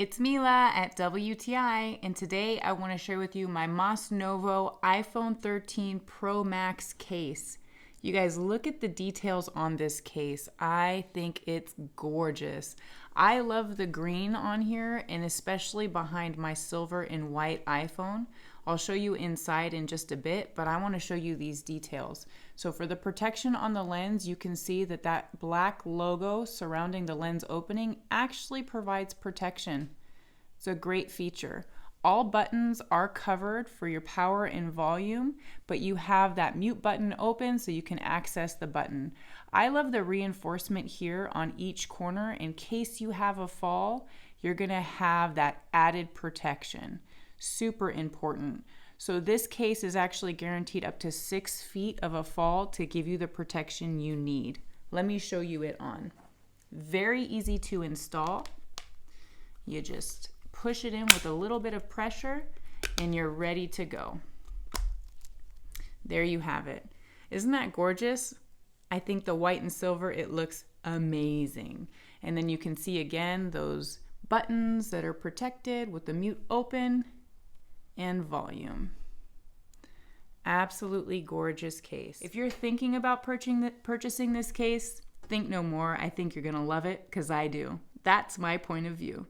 It's Mila at WTI, and today I want to share with you my MOSNOVO iPhone 13 Pro Max case. You guys, look at the details on this case. I think it's gorgeous. I love the green on here, and especially behind my silver and white iPhone. I'll show you inside in just a bit, but I want to show you these details. So for the protection on the lens, you can see that that black logo surrounding the lens opening actually provides protection. It's a great feature. All buttons are covered for your power and volume, but you have that mute button open so you can access the button. I love the reinforcement here on each corner. In case you have a fall, you're gonna have that added protection. Super important. So this case is actually guaranteed up to 6 feet of a fall to give you the protection you need. Let me show you it on. Very easy to install. You just push it in with a little bit of pressure and you're ready to go. There you have it. Isn't that gorgeous? I think the white and silver, it looks amazing. And then you can see again those buttons that are protected with the mute open and volume. Absolutely gorgeous case. If you're thinking about purchasing this case, think no more. I think you're gonna love it because I do. That's my point of view.